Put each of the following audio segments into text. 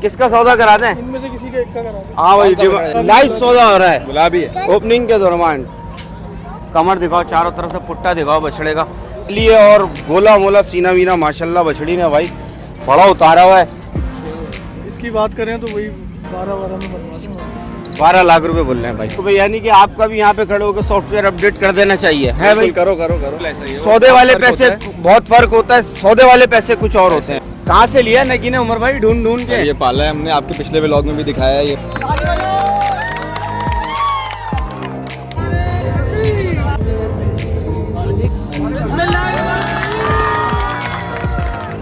किसका सौदा करा दें? इनमें से किसी का एक का करा दो। हाँ भाई लाइव सौदा हो रहा है गुलाबी है। ओपनिंग के दौरान। कमर दिखाओ, चारों तरफ से पुट्टा दिखाओ बछड़े का लिए, और गोला मोला सीना वीना माशाल्लाह बछड़ी ने भाई बड़ा उतारा हुआ है। इसकी बात करें तो वही 12 में बनवा दूंगा। 12 लाख रुपए बोल रहे हैं भाई। तो भाई यानी कि आपका भी यहाँ पे खड़े होकर सॉफ्टवेयर अपडेट कर देना चाहिए है भाई। करो करो करो ऐसा ही है। सौदे वाले पैसे बहुत फर्क होता है, सौदे वाले पैसे कुछ और होते हैं। कहाँ से लिया नगी ने उमर भाई ढूंढ ढूंढ के? ये पाला है हमने, आपके पिछले व्लॉग में भी दिखाया है ये।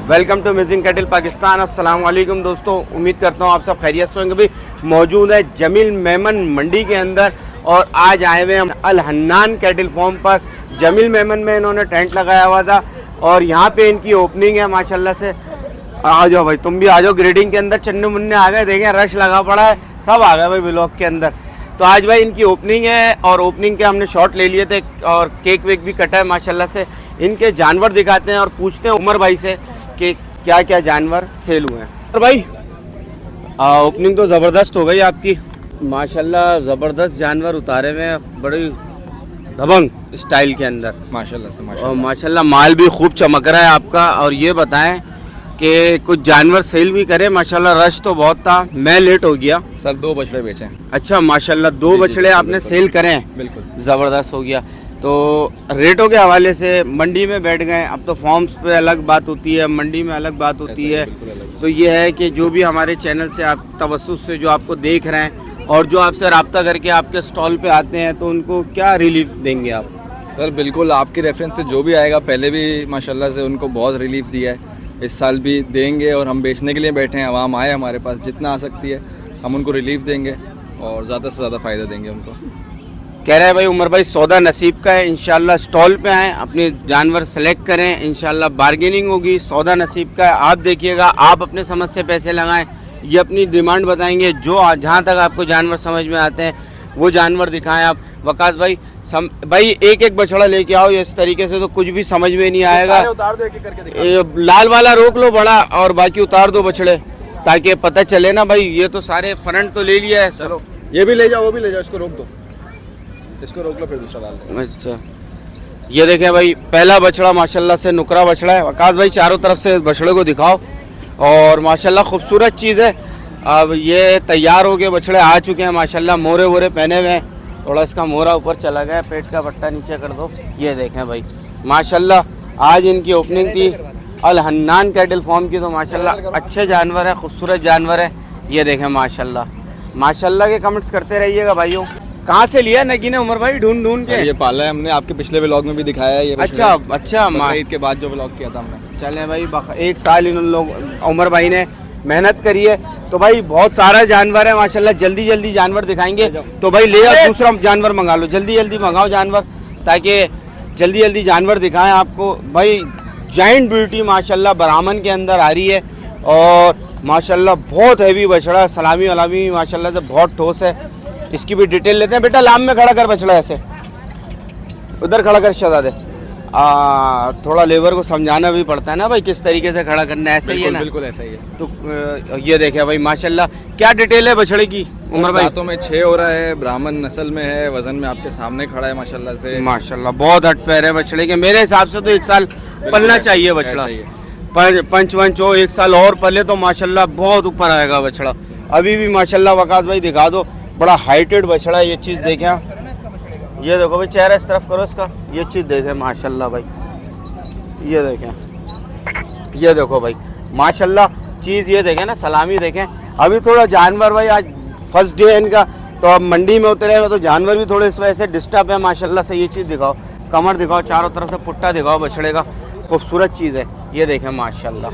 Welcome to amazing cattle Pakistan. अस्सलाम वालेकुम दोस्तों, उम्मीद करता हूँ आप सब खैरियत से होंगे। भी मौजूद है जमील मेमन मंडी के अंदर, और आज आए हुए हम अल हन्नान कैटल फार्म पर। जमील मेमन में इन्होंने टेंट लगाया हुआ था और यहाँ पे इनकी ओपनिंग है माशाल्लाह से। आ जाओ भाई, तुम भी आ जाओ। ग्रेडिंग के अंदर चन्ने मुन्ने आ गए, देखें रश लगा पड़ा है, सब आ गए भाई ब्लॉक के अंदर। तो आज भाई इनकी ओपनिंग है और ओपनिंग के हमने शॉट ले लिए थे और केक वेक भी कटा है माशाल्लाह से। इनके जानवर दिखाते हैं और पूछते हैं उमर भाई से कि क्या क्या जानवर सेल हुए हैं। और भाई ओपनिंग तो ज़बरदस्त हो गई आपकी माशाल्लाह, ज़बरदस्त जानवर उतारे हुए हैं, बड़ी दबंग स्टाइल के अंदर माशाल्लाह से और माशाल्लाह माल भी खूब चमक रहा है आपका। और ये बताएं कि कुछ जानवर सेल भी करे माशाल्लाह, रश तो बहुत था, मैं लेट हो गया सर। 2 बछड़े बेचे। अच्छा माशाल्लाह, 2 बछड़े आपने सेल करे हैं, बिल्कुल ज़बरदस्त हो गया। तो रेटों के हवाले से मंडी में बैठ गए, अब तो फॉर्म्स पे अलग बात होती है, मंडी में अलग बात होती है। तो ये है कि जो भी हमारे चैनल से आप तवस्सुस से जो आपको देख रहे हैं और जो आपसे रब्ता करके आपके स्टॉल पे आते हैं, तो उनको क्या रिलीफ देंगे आप? सर बिल्कुल, आपकी रेफरेंस से जो भी आएगा, पहले भी माशाल्लाह से उनको बहुत रिलीफ दिया है, इस साल भी देंगे। और हम बेचने के लिए बैठे हैं, आवाम आए हमारे पास, जितना आ सकती है हम उनको रिलीफ देंगे और ज़्यादा से ज़्यादा फ़ायदा देंगे उनको। कह रहे हैं भाई उमर भाई सौदा नसीब का है, इंशाल्लाह स्टॉल पे आएँ, अपने जानवर सेलेक्ट करें, इंशाल्लाह बार्गेनिंग होगी, सौदा नसीब का है। आप देखिएगा, आप अपने समझ से पैसे लगाएं, ये अपनी डिमांड बताएंगे, जो जहाँ तक आपको जानवर समझ में आते हैं वो जानवर दिखाएं आप। वकास भाई भाई एक एक बछड़ा लेके आओ, इस तरीके से तो कुछ भी समझ में नहीं आएगा। उतार दो, एक-एक करके दिखा। लाल वाला रोक लो बड़ा और बाकी उतार दो बछड़े, ताकि पता चले ना भाई। ये तो सारे फ्रंट तो ले लिया है। चलो ये भी ले जाओ, वो भी ले जाओ, इसको रोक दो, इसको रोक लो, फिर दूसरा डाल दो। अच्छा ये देखें भाई, पहला बछड़ा माशाल्लाह से नुकरा बछड़ा है। वकास भाई चारों तरफ से बछड़े को दिखाओ, और माशाल्लाह खूबसूरत चीज़ है। अब ये तैयार हो गए, बछड़े आ चुके हैं माशाल्लाह, मोरे वोरे पहने हुए हैं। थोड़ा इसका मोरा ऊपर चला गया, पेट का पट्टा नीचे कर दो। ये देखें भाई माशाल्लाह, आज इनकी ओपनिंग थी अल हन्नान कैटल फार्म की। तो माशाल्लाह अच्छे जानवर है, खूबसूरत जानवर है। ये देखें माशाल्लाह, माशाल्लाह के कमेंट्स करते रहिएगा भाइयों। कहाँ से लिया नगी ने उमर भाई ढूंढ ढूंढ के? ये पाला है हमने, आपके पिछले व्लॉग में भी दिखाया है ये। अच्छा अच्छा, ईद के बाद जो व्लॉग किया था हमने। चलें भाई, 1 साल इन लोग उमर भाई ने मेहनत करी है। तो भाई बहुत सारा जानवर है माशाल्लाह, जल्दी जल्दी जानवर दिखाएंगे। तो भाई ले आओ, दूसरा जानवर मंगा लो, जल्दी जल्दी मंगाओ जानवर, ताकि जल्दी जल्दी जानवर दिखाएं आपको। भाई जाइंट ब्यूटी माशाल्लाह ब्राह्मण के अंदर आ रही है, और माशाल्लाह बहुत हैवी बछड़ा, सलामी वलामी माशाल्लाह से बहुत ठोस है। इसकी भी डिटेल लेते हैं। बेटा लाम में खड़ा कर बछड़ा, ऐसे उधर खड़ा कर शहजादे। थोड़ा लेबर को समझाना भी पड़ता है ना भाई, किस तरीके से खड़ा करना है, ऐसे ही है ना? बिल्कुल ऐसा ही है। तो ये देखे भाई माशाल्लाह, क्या डिटेल है बछड़े की उमर भाई? दांतों में 6 हो रहा है, ब्राह्मण नस्ल में है, वजन में आपके सामने खड़ा है माशाल्लाह से। माशाल्लाह बहुत हट पैर है बछड़े के, मेरे हिसाब से तो 1 साल पलना चाहिए बछड़ा। पंच वंच हो 1 साल और पले तो माशाल्लाह बहुत ऊपर आएगा बछड़ा। अभी भी माशाल्लाह वकास भाई दिखा दो, बड़ा हाइटेड बछड़ा है। ये चीज़ देखें, ये देखो भाई, चेहरा इस तरफ करो इसका, ये चीज़ देखें माशाल्लाह भाई, ये देखें, ये देखो भाई माशाल्लाह चीज़, ये देखें ना, सलामी देखें। अभी थोड़ा जानवर भाई, आज फर्स्ट डे है इनका, तो अब मंडी में उतरे हुए, तो जानवर भी थोड़े इस वजह से डिस्टर्ब है माशाल्लाह से। ये चीज़ दिखाओ, कमर दिखाओ, चारों तरफ से पुट्टा दिखाओ बछड़े का, खूबसूरत चीज़ है। ये देखें माशाल्लाह,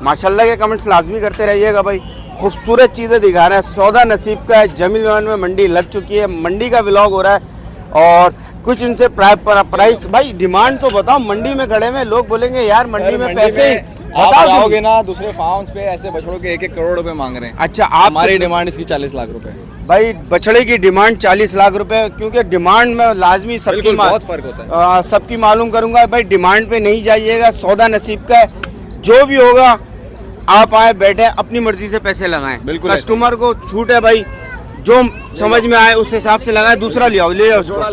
माशाल्लाह के कमेंट्स लाजमी करते रहिएगा भाई, खूबसूरत चीज़ें दिखा रहे हैं। सौदा नसीब का है, जमील मेमन में मंडी लग चुकी है, मंडी का व्लॉग हो रहा है। और कुछ इनसे प्राइस भाई, डिमांड तो बताओ। मंडी में खड़े में लोग बोलेंगे यार मंडी में पैसे ही बताओगे ना, दूसरे फार्म्स पे ऐसे बछड़ों के 1-1 करोड़ रुपए मांग रहे हैं। अच्छा, आप हमारी डिमांड इसकी 40 लाख रुपए है भाई, बछड़े की डिमांड 40 लाख रुपए, क्योंकि डिमांड में लाजमी सबकी बहुत फर्क होता है। सबकी मालूम करूंगा भाई, डिमांड पे नहीं जाइएगा, सौदा नसीब का है। जो भी होगा आप आए बैठे अपनी मर्जी से पैसे लगाएं। बिल्कुल कस्टमर को छूट है भाई, जो समझ में आए उस हिसाब से लगाए। दूसरा ले आओ, ले जाओ उसको,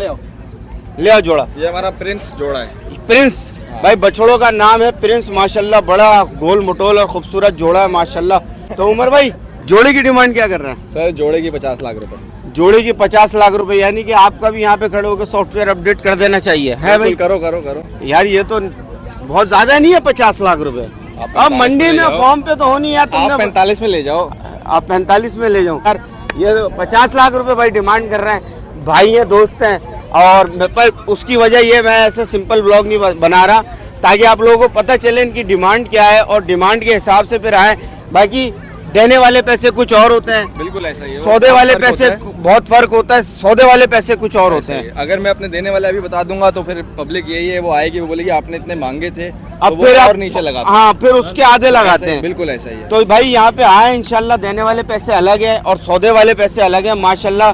ले आओ जोड़ा। ये हमारा प्रिंस जोड़ा है। प्रिंस भाई, बछड़ों का नाम है प्रिंस माशाल्लाह, बड़ा गोल मटोल और खूबसूरत जोड़ा है माशाल्लाह। तो उमर भाई जोड़े की डिमांड क्या कर रहे हैं? सर जोड़े की 50 लाख रुपए। जोड़े की 50 लाख रुपए, यानी कि आपका भी यहाँ पे खड़े होकर सॉफ्टवेयर अपडेट कर देना चाहिए, है भाई? करो करो करो यार ये तो बहुत ज्यादा नहीं है 50 लाख रुपए। अब मंडी में फॉर्म पे तो हो नहीं यार, तुमने 45 में ले जाओ। आप 45 में ले जाओ यार। ये 50 लाख रुपए भाई डिमांड कर रहे हैं, भाई हैं, दोस्त हैं। और पर उसकी वजह ये, मैं ऐसे सिंपल ब्लॉग नहीं बना रहा ताकि आप लोगों को पता चले इनकी डिमांड क्या है और डिमांड के हिसाब से फिर आए। बाकी देने वाले पैसे कुछ और होते हैं, बिल्कुल ऐसा ही है। सौदे वाले पैसे बहुत फर्क होता है, सौदे वाले पैसे कुछ और होते हैं। अगर मैं अपने देने वाले अभी बता दूंगा तो फिर पब्लिक यही है, वो आएगी, वो बोलेगी आपने इतने मांगे थे, अब तो वो फिर और आप नीचे लगा। हाँ, फिर उसके आधे लगाते हैं। बिल्कुल ऐसा ही है। तो भाई यहाँ पे आए इंशाल्लाह, देने वाले पैसे अलग है और सौदे वाले पैसे अलग है माशाल्लाह।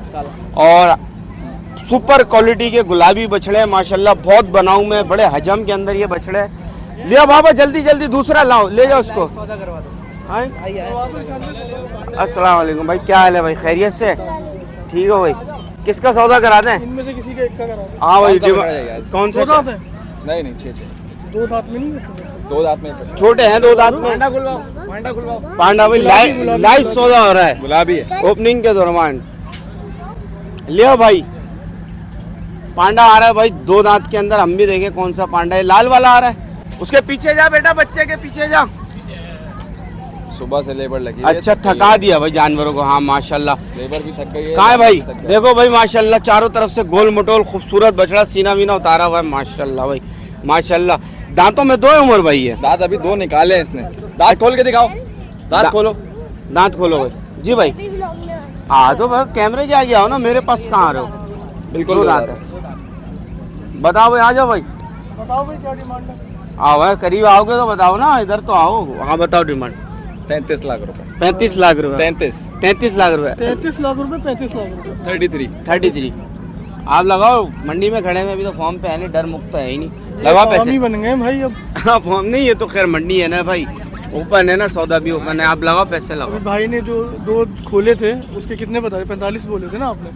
और सुपर क्वालिटी के गुलाबी बछड़े हैं माशाल्लाह, बहुत बनाऊ में, बड़े हजम के अंदर ये बछड़े हैं। लिया बाबा जल्दी जल्दी दूसरा लाओ, ले जाओ उसको। अस्सलाम वालेकुम भाई, क्या हाल है भाई? खैरियत से? ठीक हो भाई? किसका सौदा करा दें? इनमें से किसी का एक का करा दो। हाँ भाई, कौन सा बछड़ा है यार? कौन दो से? दांत है, नहीं नहीं 6 दो दांत में नहीं है। 2 दांत में छोटे हैं 2 दांत में। पांडा भाई लाइव सौदा हो रहा है गुलाबी है। ओपनिंग के दौरान। लियो भाई, पांडा आ रहा है भाई 2 दांत के अंदर। हम भी देखें कौन सा पांडा है। लाल वाला आ रहा है, उसके पीछे जा बेटा, बच्चे के पीछे जा। सुबह से लेबर लगी है। अच्छा, थका दिया भाई जानवरों को। हाँ माशाल्लाह, लेबर भी थक गई है। कहाँ है भाई? देखो भाई माशाल्लाह, चारों तरफ से गोल मटोल खूबसूरत बछड़ा, सीना वीना उतारा हुआ है माशाल्लाह भाई माशाल्लाह। दांतों में 2 है उमर भाई है। दांत अभी 2 निकाले हैं इसने। दांत खोल के दिखाओ, दांत खोलो। दांत खोलो भाई जी भाई। हाँ तो भाई कैमरे के आगे आओ ना, मेरे पास कहाँ आ रहे हो? बिल्कुल 2 दांत है। बताओ भाई, आ जाओ भाई। बताओ भाई क्या डिमांड है? आओ भाई, करीब आओगे तो बताओ ना, इधर तो आओ। हाँ बताओ डिमांड। 33 लाख रुपए। 35 लाख रुपए। 33 लाख रुपए। 33 लाख रुपए, 35 लाख रुपए। 33। आप लगाओ, मंडी में खड़े हैं, अभी तो फॉर्म पे है नहीं, डर मुक्त है ही नहीं। लगाओ पैसे। ही बन गए भाई अब। हाँ फॉर्म नहीं, ये तो खैर मंडी है ना भाई, ओपन है ना, सौदा भी ओपन है। आप लगाओ पैसे, लगाओ। अभी भाई ने जो 2 खोले थे उसके कितने बताए? 45 बोले थे ना आपने।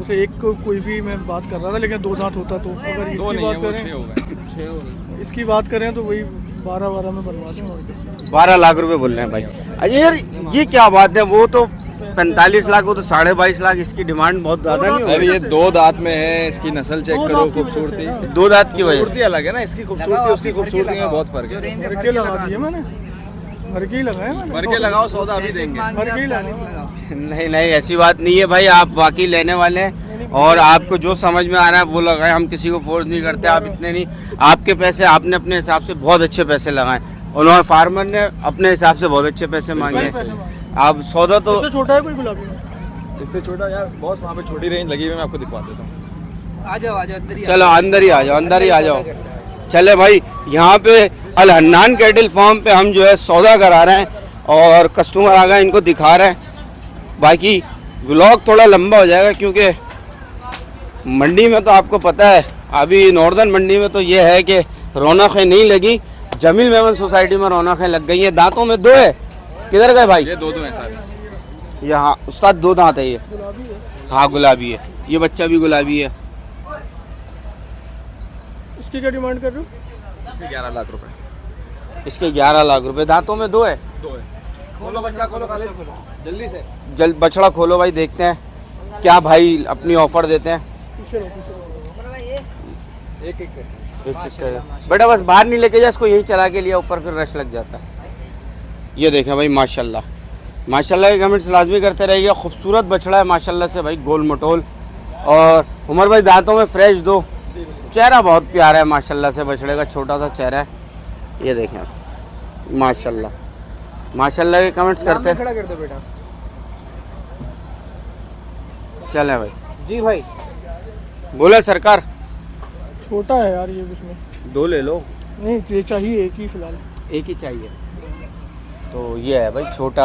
उसे एक को कोई भी मैं बात कर रहा था, लेकिन 2 दांत होता तो अगर इसकी बात करें, इसकी बात करें तो वही 12 में बनवा दूँ। 12 लाख रुपए बोल रहे हैं भाई। अरे यार ये क्या बात है? वो तो 45 लाख, वो तो 22.5 लाख। इसकी डिमांड बहुत ज्यादा नहीं सर होगी? ये 2 दांत में है, इसकी नस्ल चेक करो, खूबसूरती। 2 दांत की वजह। खूबसूरती अलग है ना, इसकी खूबसूरती उसकी खूबसूरती में बहुत फर्क है। भर के लगा दिए मैंने, भर के ही लगाए मैंने। भर के लगाओ, सौदा अभी देंगे। भर के ही लगाओ। नहीं नहीं, ऐसी बात नहीं है भाई, आप वाकई लेने वाले हैं और आपको जो समझ में आ रहा है वो लगाए। हम किसी को फोर्स नहीं करते। आप इतने नहीं, आपके पैसे आपने अपने हिसाब से बहुत अच्छे पैसे लगाए। उन्होंने फार्मर ने अपने हिसाब से बहुत अच्छे पैसे मांगे। आप सौदा तो इससे छोटा है कोई गुलाबी में? इससे छोटा यार बॉस, वहाँ पे छोटी रेंज लगी हुई है, मैं आपको दिखवा देता हूँ। आ जाओ अंदर ही। चलो अंदर ही आ जाओ, अंदर ही आ जाओ। चले भाई, यहाँ पे अल हन्नान कैटल फार्म पे हम जो है सौदा करा रहे हैं और कस्टमर आ गए, इनको दिखा रहे हैं। बाकी व्लॉग थोड़ा लंबा हो जाएगा क्योंकि मंडी में तो आपको पता है अभी नॉर्दर्न मंडी में तो ये है कि रौनकें नहीं लगी। जमील मेमन सोसाइटी में रौनकें लग गई हैं। दांतों में 2 है। किधर गए भाई? ये 2 हैं सारे। यहाँ उस्ताद 2 दांत है ये। हाँ गुलाबी है, ये बच्चा भी गुलाबी है। इसकी क्या डिमांड कर रहे हो? इसके 11 लाख रुपए। इसके 11 लाख रुपए। दांतों में 2 है। 2 है। खोलो बच्चा, खोलो खाली जल्दी से। जल्द बछड़ा खोलो भाई, देखते हैं क्या भाई अपनी ऑफर देते हैं। पीछे रहो, पीछे रहो। एक बेटा बस बाहर नहीं लेके जा, इसको यही चला के लिया, ऊपर फिर रश लग जाता है। ये देखें भाई माशाल्लाह, माशाल्लाह के कमेंट्स लाजमी करते रहिए। खूबसूरत बछड़ा है माशाल्लाह से भाई, गोल मटोल। और उमर भाई दांतों में फ्रेश 2, चेहरा बहुत प्यारा है माशाल्लाह से, बछड़े का छोटा सा चेहरा है। ये देखें माशाल्लाह, माशाल्लाह के कमेंट्स करते हैं। खड़ा कर दो बेटा। चले भाई, जी भाई। बोले सरकार। छोटा है यार ये, उसमें 2 ले लो। नहीं, ये चाहिए एक ही फिलहाल। एक ही चाहिए तो ये है भाई छोटा।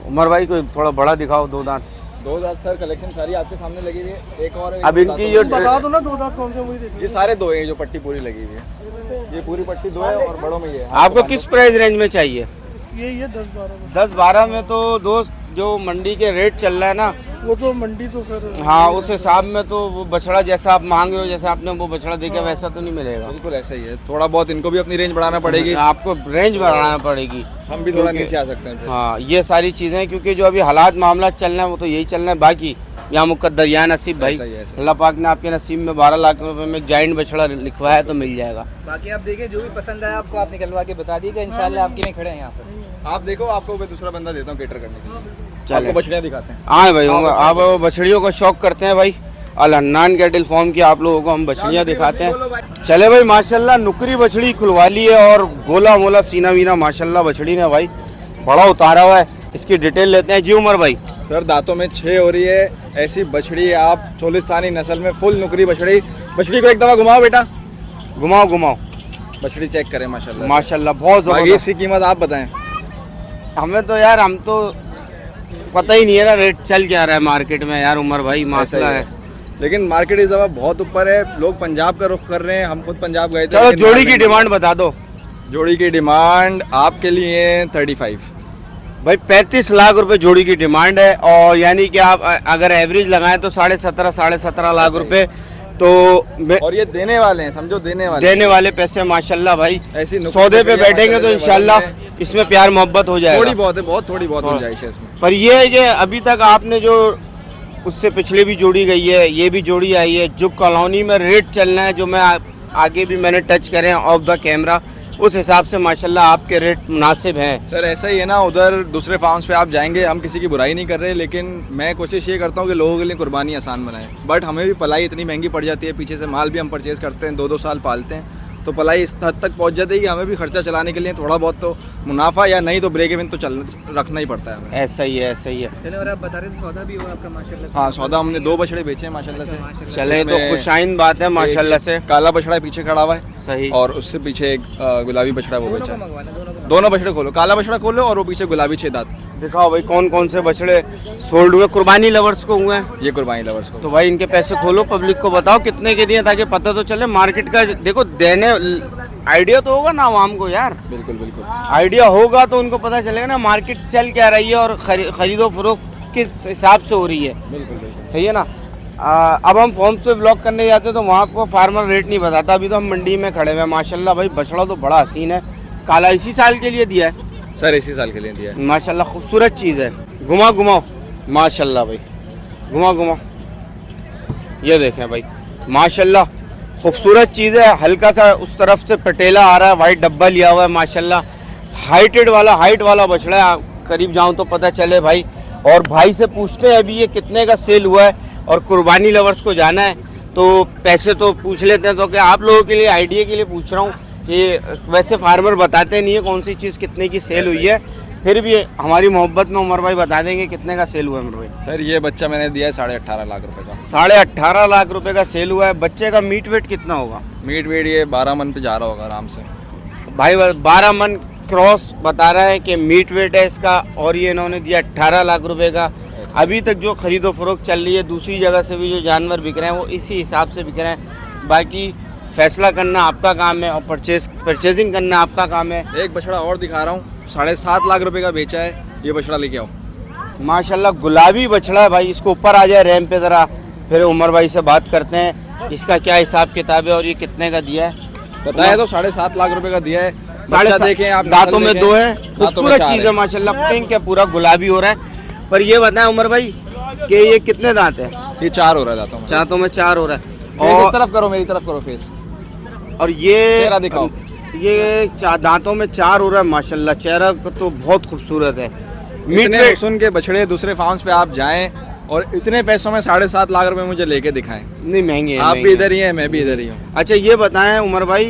उमर भाई कोई थोड़ा बड़ा दिखाओ। 2 दांत। 2 दांत सर, कलेक्शन सारी आपके सामने लगी हुई है। एक और अब इनकी जो बता दो ना 2 दांत कौन से, वही देखो। ये सारे 2 हैं, जो पट्टी पूरी लगी हुई है। ये पूरी पट्टी 2 है और बड़ों में ये है। आपको किस प्राइस रेंज में चाहिए? यही है 10-12। 10-12 में तो दोस्त जो मंडी के रेट चल रहा है ना, वो तो मंडी तो कर हाँ उस हिसाब में तो वो बछड़ा जैसा आप मांग रहे हो, जैसा आपने वो बछड़ा देखा वैसा तो नहीं मिलेगा। बिल्कुल ऐसा ही है, थोड़ा बहुत इनको भी अपनी रेंज बढ़ाना पड़ेगी, आपको रेंज बढ़ाना पड़ेगी, हम भी थोड़ा नीचे आ सकते हैं। हाँ ये सारी चीज़ें, क्योंकि जो अभी हालात मामला चल रहे हैं वो तो यही चल रहे हैं। बाकी यहाँ मुकद्दर या नसीब भाई, ऐसा ही है, ऐसा ही। अल्लाह पाक ने आपके नसीब में 12 लाख रुपए में एक जाइंट बछड़ा लिखवाया है तो मिल जाएगा। बाकी आप देखिए जो भी पसंद आया आपको आप निकलवा के बता दीजिएगा, इंशाल्लाह आपके लिए खड़े हैं यहाँ पर। आप देखो, आपको मैं दूसरा बंदा देता हूँ केटर करने के लिए, चले। आपको बछड़ियाँ दिखाते हैं। हाँ भाई आप बछड़ियों का शौक करते हैं भाई, अल हन्नान कैटल फार्म की आप लोगों को हम बछड़ियाँ दिखाते हैं। चले भाई माशाल्लाह नुकरी बछड़ी खुलवा ली है और गोला मोला सीना वीना माशाल्लाह बछड़ी ने भाई बड़ा उतारा हुआ है। इसकी डिटेल लेते हैं जी उमर भाई। सर दांतों में 6 हो रही है, ऐसी बछड़ी आप चोलिस्तानी नस्ल में फुल नुकरी बछड़ी। बछड़ी को एक दफा घुमाओ बेटा, घुमाओ घुमाओ, बछड़ी चेक करें माशाल्लाह। माशाल्लाह बहुत बाकी जबरदस्त। इसकी कीमत आप बताएं। हमें तो यार हम तो पता ही नहीं है ना रेट चल क्या रहा है मार्केट में यार उमर भाई, मसला है। लेकिन मार्केट इस दफा बहुत ऊपर है, लोग पंजाब का रुख कर रहे हैं, हम खुद पंजाब गए थे। चलो लेकिन जोड़ी की डिमांड बता दो। जोड़ी की डिमांड आपके लिए 35 भाई 35 लाख रुपए जोड़ी की डिमांड है, और यानी कि आप अगर एवरेज लगाएं तो 17.5 लाख रुपए तो और ये देने वाले हैं, समझो देने वाले देने वाले पैसे माशाल्लाह भाई। ऐसी नुकरी सौदे पे बछड़ियाँ बैठेंगे तो माशाल्लाह इंशाल्लाह वजन में इसमें प्यार मोहब्बत हो जाएगा। थोड़ी बहुत है, बहुत थोड़ी बहुत गुंजाइश है इसमें। पर ये है कि अभी तक आपने जो उससे पिछले भी जोड़ी गई है, ये भी जोड़ी आई है, जो कॉलोनी में रेट चलना है, जो मैं आगे भी मैंने टच करे ऑफ द कैमरा, उस हिसाब से माशाल्लाह आपके रेट मुनासिब हैं। सर ऐसा ही है ना, उधर दूसरे फार्म्स पे आप जाएंगे, हम किसी की बुराई नहीं कर रहे, लेकिन मैं कोशिश ये करता हूँ कि लोगों के लिए कुर्बानी आसान बनाएं। बट हमें भी पलाई इतनी महंगी पड़ जाती है, पीछे से माल भी हम परचेज़ करते हैं, 2-2 साल पालते हैं, तो पलाई इस हद तक पहुँच जाती है कि हमें भी खर्चा चलाने के लिए थोड़ा बहुत तो मुनाफा या नहीं तो ब्रेक इवन तो चल रखना ही पड़ता है हमें। ऐसा ही है, ऐसा ही है। चले, और आप बता रहे थे सौदा भी हुआ आपका माशाल्लाह। हाँ सौदा हमने 2 बछड़े बेचे हैं माशाल्लाह से। चले तो इसमें खुशाइन बात है माशाल्लाह से। काला बछड़ा पीछे खड़ा हुआ है सही। और उससे पीछे एक गुलाबी बछड़ा वो दोनों बेचा को है। मंगवाना, दोनों को दोनों बछड़े खोलो, काला बछड़ा खोलो और वो पीछे गुलाबी 6 दांत। दिखाओ भाई कौन कौन से बछड़े सोल्ड हुए, कुर्बानी लवर्स को हुए हैं। ये कुर्बानी लवर्स को। तो भाई इनके पैसे खोलो, पब्लिक को बताओ कितने के दिए, ताकि पता तो चले मार्केट का। देखो देने आइडिया तो होगा ना आवाम को यार, बिल्कुल बिल्कुल। आइडिया होगा तो उनको पता चलेगा ना मार्केट चल क्या रही है और खरीदो फरोख्त किस हिसाब से हो रही है। बिल्कुल बिल्कुल सही है ना। अब हम फॉर्म्स पे ब्लॉग करने जाते हैं तो वहाँ को फार्मर रेट नहीं बताता। अभी तो हम मंडी में खड़े हुए हैं माशाल्लाह भाई, बछड़ा तो बड़ा हसीन है। काला इसी साल के लिए दिया है सर, इसी साल के लिए दिया है। माशाल्लाह, खूबसूरत चीज़ है। घुमा घुमाओ माशाल्लाह भाई, घुमा घुमा, ये देखें भाई माशाल्लाह खूबसूरत चीज़ है। हल्का सा उस तरफ से पटेला आ रहा है, वाइट डब्बा लिया हुआ है माशाल्लाह। हाइट वाला बछड़ा है, करीब जाऊं तो पता चले भाई। और भाई से पूछते हैं अभी ये कितने का सेल हुआ है, और कुर्बानी लवर्स को जाना है तो पैसे तो पूछ लेते हैं। तो क्या आप लोगों के लिए आइडिया के लिए पूछ रहा हूँ कि वैसे फार्मर बताते नहीं है कौन सी चीज़ कितने की सेल हुई है, फिर भी हमारी मोहब्बत में उमर भाई बता देंगे कितने का सेल हुआ है। उमर भाई सर ये बच्चा मैंने दिया है 18.5 लाख रुपए का। 18.5 लाख रुपए का सेल हुआ है। बच्चे का मीट वेट कितना होगा? मीट वेट ये 12 मन पे जा रहा होगा आराम से भाई 12 मन क्रॉस बता रहा है कि मीट वेट है इसका, और ये इन्होंने दिया 18 लाख रुपए का। अभी तक जो खरीदो फरोख्त चल रही है दूसरी जगह से भी जो जानवर बिक रहे हैं वो इसी हिसाब से बिक रहे हैं। बाकी फैसला करना आपका काम है और परचेजिंग करना आपका काम है। एक बछड़ा और दिखा रहा हूँ, 7.5 लाख रुपए का बेचा है, ये बछड़ा लेके आओ। माशाल्लाह गुलाबी बछड़ा है भाई, इसको ऊपर आ जाए रैम पे ज़रा, फिर उमर भाई से बात करते हैं इसका क्या हिसाब किताब है और ये कितने का दिया है। बताया तो 7.5 लाख रुपए का दिया है। बच्चा देखें आप, दांतों में देखें। 2 है, दांतों में खूबसूरत 4 चीज़ है माशाल्लाह, पिंक है पूरा गुलाबी हो रहा है। पर ये बताएं उमर भाई कि ये कितने दांत है? ये 4 हो रहा है दांतों में। दांतों में 4 हो रहा है। फेस इस तरफ करो, मेरी तरफ करो फेस, और ये चेहरा दिखाओ। ये दांतों में 4 हो रहा है माशाल्लाह, चेहरा तो बहुत खूबसूरत है। इतने सुन के बछड़े दूसरे फार्म्स पे आप जाएं और इतने पैसों में 7.5 लाख रुपए मुझे लेके दिखाएं। नहीं महंगे हैं, आप महंगे भी हैं। इधर ही हैं, मैं भी इधर ही हूँ। अच्छा ये बताएं उमर भाई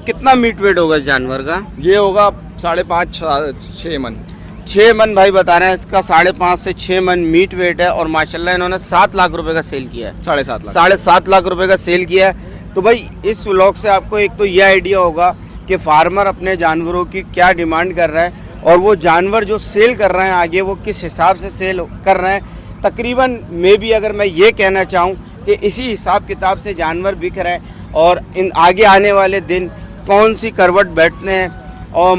कितना मीट वेट होगा इस जानवर का? ये होगा 5.5-6 मन। 6 मन भाई बता रहे हैं इसका, 5.5 से 6 मन मीट वेट है। और माशाल्लाह इन्होंने 7 लाख रुपए का सेल किया है। 7.5 लाख। 7.5 लाख रुपए का सेल किया है। तो भाई इस व्लॉग से आपको एक तो ये आइडिया होगा कि फार्मर अपने जानवरों की क्या डिमांड कर रहा है, और वो जानवर जो सेल कर रहे हैं आगे वो किस हिसाब से सेल कर रहे हैं। तकरीबन मे भी अगर मैं ये कहना चाहूँ कि इसी हिसाब किताब से जानवर बिक रहे हैं, और इन आगे आने वाले दिन कौन सी करवट बैठते हैं और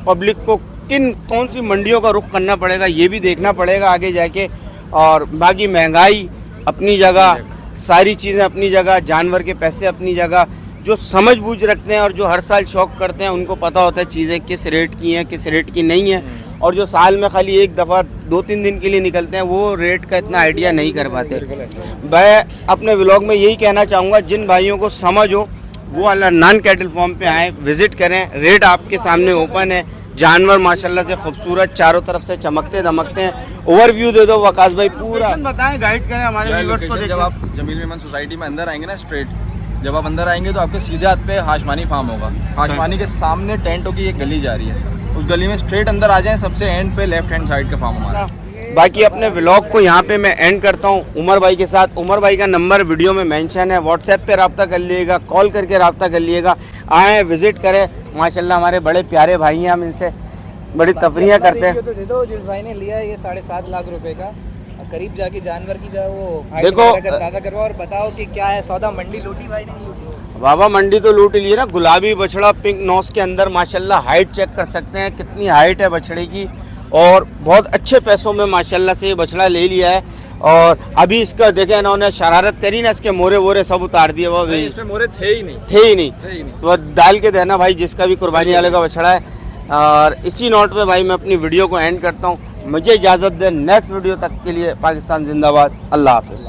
पब्लिक को कौन सी मंडियों का रुख करना पड़ेगा ये भी देखना पड़ेगा आगे जाके। और बाकी महंगाई अपनी जगह, सारी चीज़ें अपनी जगह, जानवर के पैसे अपनी जगह। जो समझ बूझ रखते हैं और जो हर साल शौक करते हैं उनको पता होता है चीज़ें किस रेट की हैं किस रेट की नहीं है। और जो साल में खाली एक दफ़ा 2-3 दिन के लिए निकलते हैं वो रेट का इतना आइडिया नहीं कर पाते। मैं अपने व्लॉग में यही कहना चाहूँगा, जिन भाइयों को समझ हो वो अल नान कैटल फार्म पे आएँ, विज़िट करें। रेट आपके सामने ओपन है, जानवर माशाल्लाह से खूबसूरत, चारों तरफ से चमकते दमकते हैं। ओवरव्यू दे दो वकास भाई पूरा, बताएं, गाइड करें हमारे व्यूअर्स को। जब आप जमील मेमन सोसाइटी में अंदर आएंगे ना स्ट्रेट, जब आप अंदर आएंगे तो आपके सीधे हाथ पे हाशमानी फार्म होगा। हाशमानी के सामने टेंटों की एक गली जा रही है, उस गली में स्ट्रेट अंदर आ जाएं, सबसे एंड पे लेफ्ट हैंड साइड का फार्म हमारा। बाकी अपने व्लॉग को यहाँ पे मैं एंड करता हूँ उमर भाई के साथ। उमर भाई का नंबर वीडियो में मेंशन है, व्हाट्सएप पे रब्ता कर लीजिएगा, कॉल करके रब्ता कर लीजिएगा। आएँ, विज़िट करें, माशाल्लाह हमारे बड़े प्यारे भाई हैं, हम इनसे बड़ी तफरियाँ करते हैं। तो दे दो, जिस भाई ने लिया ये 7.5 लाख रुपए का, करीब जाके जानवर की जो वो देखो, दादा करवाओ और बताओ कि क्या है सौदा। मंडी लूटी भाई ने? बाबा मंडी तो लूट लिए ना। गुलाबी बछड़ा पिंक नोस के अंदर माशाल्लाह, हाइट चेक कर सकते हैं कितनी हाइट है बछड़े की, और बहुत अच्छे पैसों में माशाल्लाह से ये बछड़ा ले लिया है। और अभी इसका देखें इन्होंने शरारत करी ना, इसके मोरे वोरे सब उतार दिए। वो भी इसमें मोरे थे ही नहीं तो डाल के देना भाई, जिसका भी कुर्बानी वाले का बछड़ा है। और इसी नोट पे भाई मैं अपनी वीडियो को एंड करता हूँ। मुझे इजाज़त दें, नेक्स्ट वीडियो तक के लिए पाकिस्तान जिंदाबाद, अल्लाह हाफिज़।